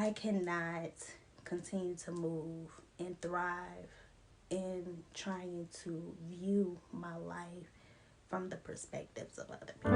I cannot continue to move and thrive in trying to view my life from the perspectives of other people.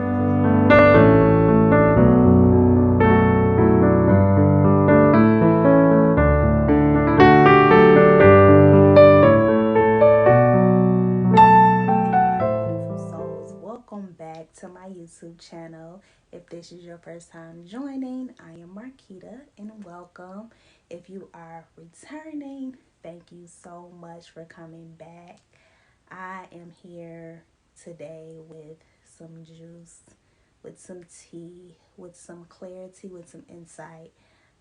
Beautiful souls, welcome back to my YouTube channel. If this is your first time joining, I am Marquita and welcome. If you are returning, thank you so much for coming back. I am here today with some juice, with some tea, with some clarity, with some insight.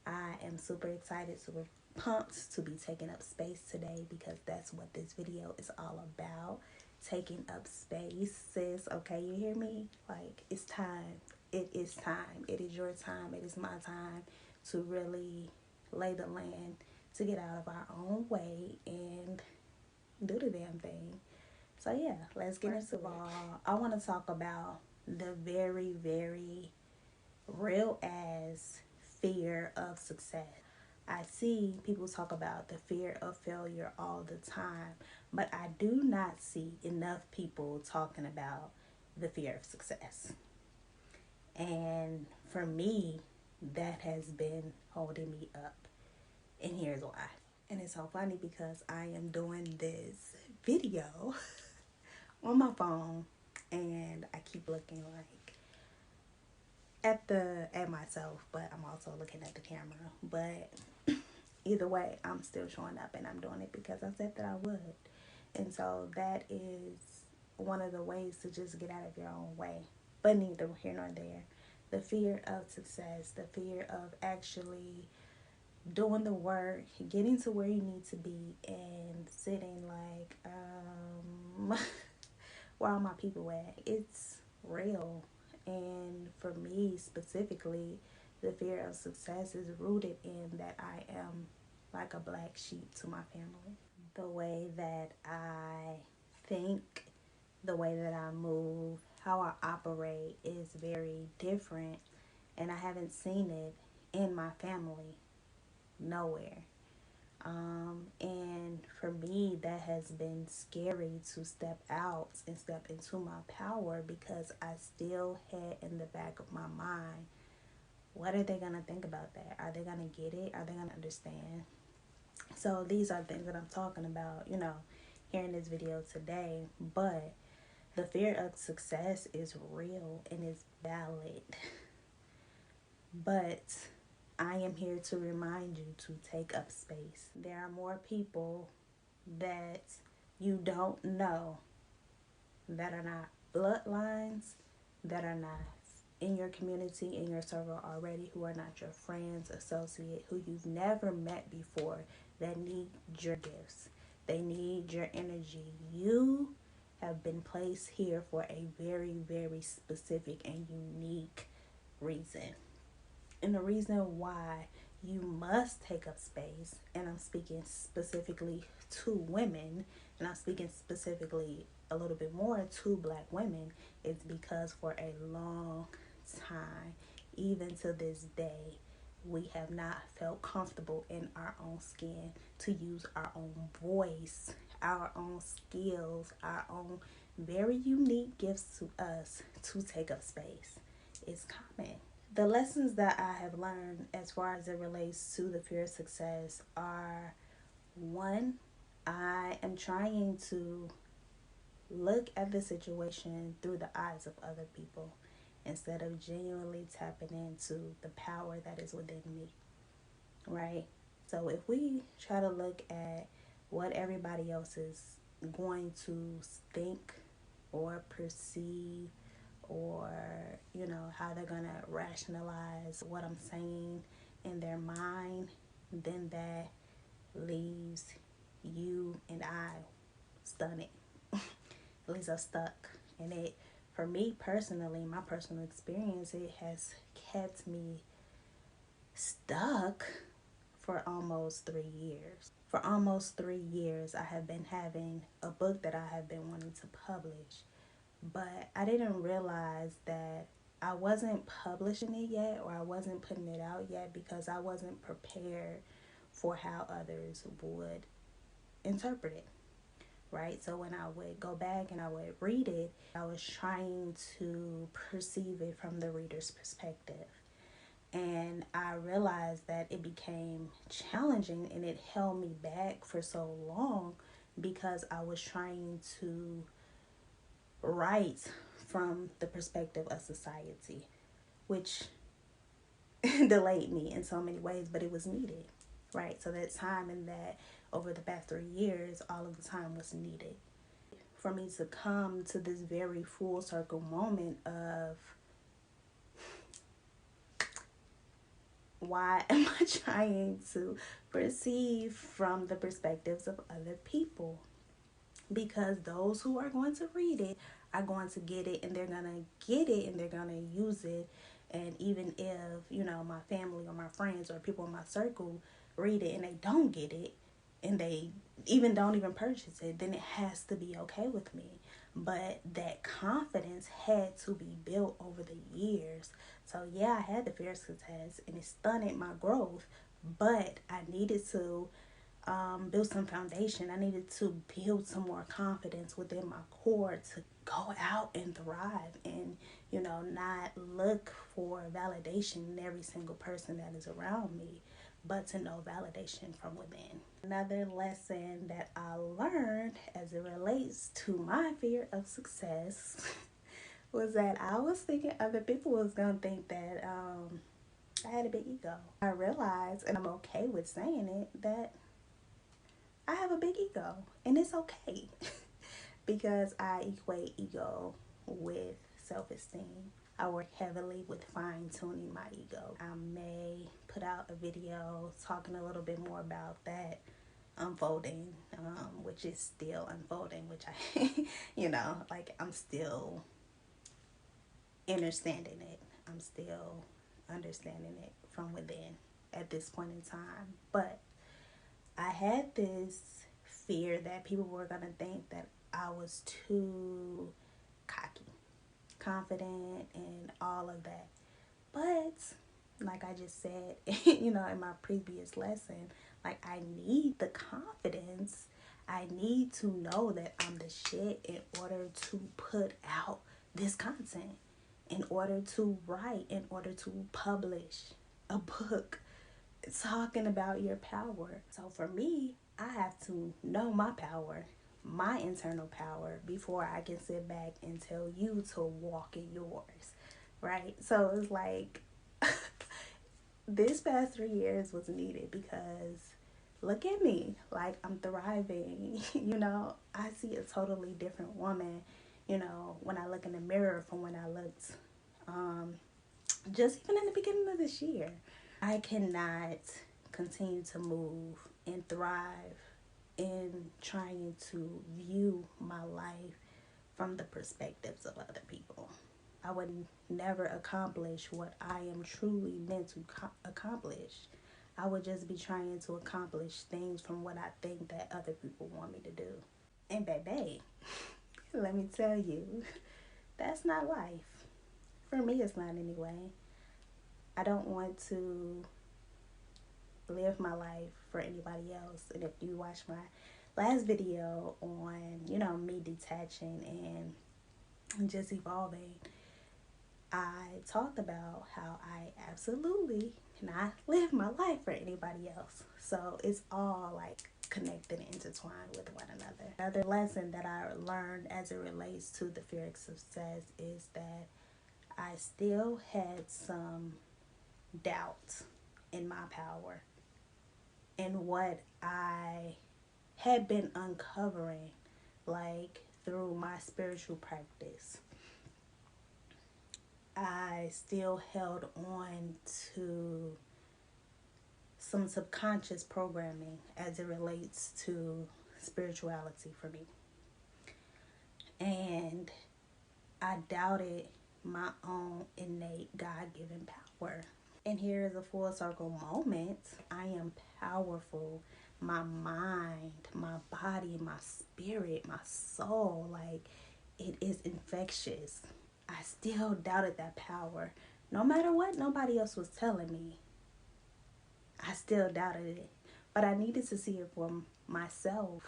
I am super excited, super pumped to be taking up space today because that's what this video is all about. Taking up space, sis. Okay, you hear me? Like, it's time. It is time. It is your time. It is my time to really lay the land, to get out of our own way and do the damn thing. So yeah, let's get into it. First of all, I want to talk about the very, very real as fear of success. I see people talk about the fear of failure all the time, but I do not see enough people talking about the fear of success. And for me, that has been holding me up. And here's why. And it's so funny because I am doing this video on my phone and I keep looking like at myself, but I'm also looking at the camera. But either way, I'm still showing up and I'm doing it because I said that I would. And so that is one of the ways to just get out of your own way. But neither here nor there. The fear of success, the fear of actually doing the work, getting to where you need to be, and sitting like, where are my people at? It's real. And for me specifically, the fear of success is rooted in that I am like a black sheep to my family. The way that I think, the way that I move, how I operate is very different. And I haven't seen it in my family nowhere. And for me, that has been scary to step out and step into my power because I still had in the back of my mind, what are they going to think about that? Are they going to get it? Are they going to understand? So these are things that I'm talking about, here in this video today. But the fear of success is real and is valid. But I am here to remind you to take up space. There are more people that you don't know that are not bloodlines, that are not in your community, in your circle already, who are not your friends, associate, who you've never met before, that need your gifts. They need your energy. You have been placed here for a very, very specific and unique reason. And the reason why you must take up space, and I'm speaking specifically to women, and I'm speaking specifically a little bit more to black women, is because for a long time, even to this day, we have not felt comfortable in our own skin to use our own voice, our own skills, our own very unique gifts to us to take up space. It's common. The lessons that I have learned as far as it relates to the fear of success are, one, I am trying to look at the situation through the eyes of other people instead of genuinely tapping into the power that is within me, right? So if we try to look at what everybody else is going to think or perceive, or how they're gonna rationalize what I'm saying in their mind, then that leaves you and I stunned. At least I'm stuck. And it, for me personally, my personal experience, it has kept me stuck for almost 3 years. For almost 3 years, I have been having a book that I have been wanting to publish, but I didn't realize that I wasn't publishing it yet, or I wasn't putting it out yet, because I wasn't prepared for how others would interpret it, right? So when I would go back and I would read it, I was trying to perceive it from the reader's perspective. And I realized that it became challenging and it held me back for so long because I was trying to write from the perspective of society, which delayed me in so many ways, but it was needed, right? So that time and that over the past 3 years, all of the time was needed for me to come to this very full circle moment of, why am I trying to perceive from the perspectives of other people? Because those who are going to read it are going to get it, and they're going to get it, and they're going to use it. And even if, my family or my friends or people in my circle read it and they don't get it, and they even don't even purchase it, then it has to be okay with me. But that confidence had to be built over the years. So yeah, I had the Fierce test and it stunted my growth, but I needed to build some foundation. I needed to build some more confidence within my core to go out and thrive, and not look for validation in every single person that is around me, but to know validation from within. Another lesson that I learned as it relates to my fear of success was that I was thinking other people was gonna think that I had a big ego. I realized, and I'm okay with saying it, that I have a big ego, and it's okay because I equate ego with self-esteem. I work heavily with fine-tuning my ego. I may put out a video talking a little bit more about that unfolding, which is still unfolding, which I, I'm still understanding it. I'm still understanding it from within at this point in time. But I had this fear that people were going to think that I was too cocky, confident, and all of that. But like I just said, in my previous lesson, like, I need the confidence. I need to know that I'm the shit in order to put out this content, in order to write, in order to publish a book talking about your power. So for me, I have to know my power, my internal power, before I can sit back and tell you to walk in yours, right? So it's like this past 3 years was needed because look at me, like, I'm thriving. I see a totally different woman, when I look in the mirror from when I looked just even in the beginning of this year. I cannot continue to move and thrive in trying to view my life from the perspectives of other people. I would never accomplish what I am truly meant to accomplish. I would just be trying to accomplish things from what I think that other people want me to do. And baby, let me tell you, that's not life. For me, it's not anyway. I don't want to live my life for anybody else. And if you watch my last video on, me detaching and just evolving, I talked about how I absolutely cannot live my life for anybody else. So it's all like connected and intertwined with one another. Another lesson that I learned as it relates to the fear of success is that I still had some doubt in my power and what I had been uncovering, like, through my spiritual practice. I still held on to some subconscious programming as it relates to spirituality for me. And I doubted my own innate God-given power. And here is a full circle moment. I am powerful. My mind, my body, my spirit, my soul, like, it is infectious. I still doubted that power. No matter what nobody else was telling me, I still doubted it. But I needed to see it for myself,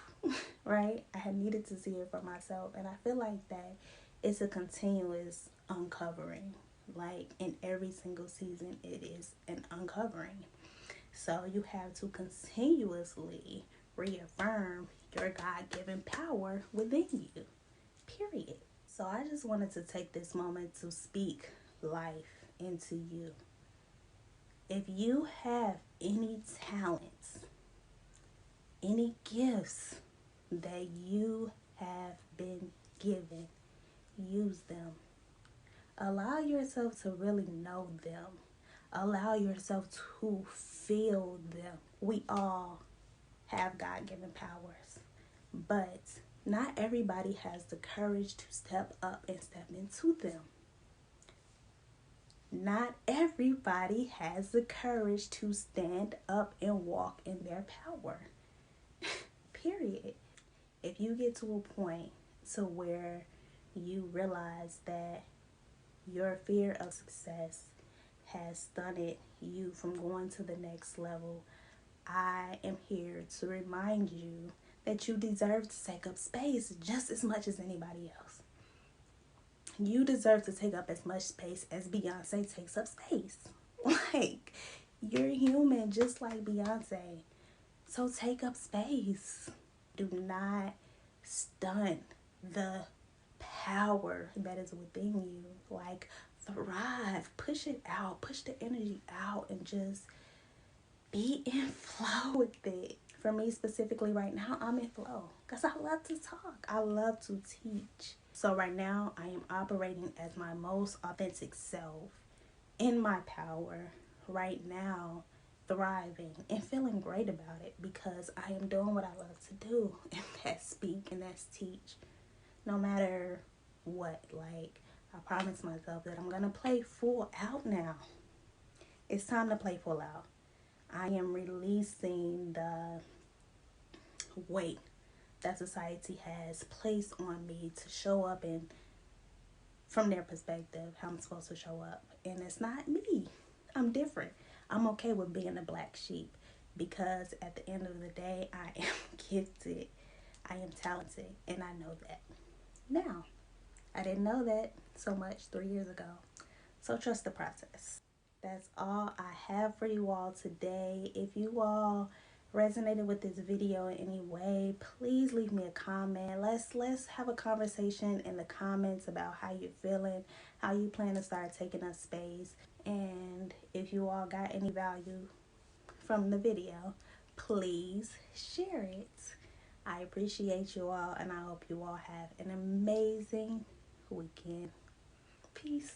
right? I had needed to see it for myself. And I feel like that it's a continuous uncovering. Like in every single season, it is an uncovering. So you have to continuously reaffirm your God given power within you, period. So I just wanted to take this moment to speak life into you. If you have any talents, any gifts that you have been given, use them. Allow yourself to really know them. Allow yourself to feel them. We all have God given powers, but not everybody has the courage to step up and step into them. Not everybody has the courage to stand up and walk in their power. Period. If you get to a point to where you realize that your fear of success has stunted you from going to the next level, I am here to remind you that you deserve to take up space just as much as anybody else. You deserve to take up as much space as Beyonce takes up space. Like, you're human just like Beyonce. So take up space. Do not stunt the power that is within you. Like, thrive. Push it out. Push the energy out and just be in flow with it. For me specifically right now, I'm in flow because I love to talk. I love to teach. So right now, I am operating as my most authentic self in my power right now, thriving and feeling great about it because I am doing what I love to do, and that's speak and that's teach. No matter what, like, I promised myself that I'm going to play full out now. It's time to play full out. I am releasing the weight that society has placed on me to show up and from their perspective how I'm supposed to show up. And it's not me. I'm different. I'm okay with being a black sheep because at the end of the day, I am gifted. I am talented and I know that. Now, I didn't know that so much 3 years ago. So trust the process. That's all I have for you all today. If you all resonated with this video in any way, please leave me a comment. Let's have a conversation in the comments about how you're feeling, how you plan to start taking up space. And if you all got any value from the video, please share it. I appreciate you all and I hope you all have an amazing weekend. Peace.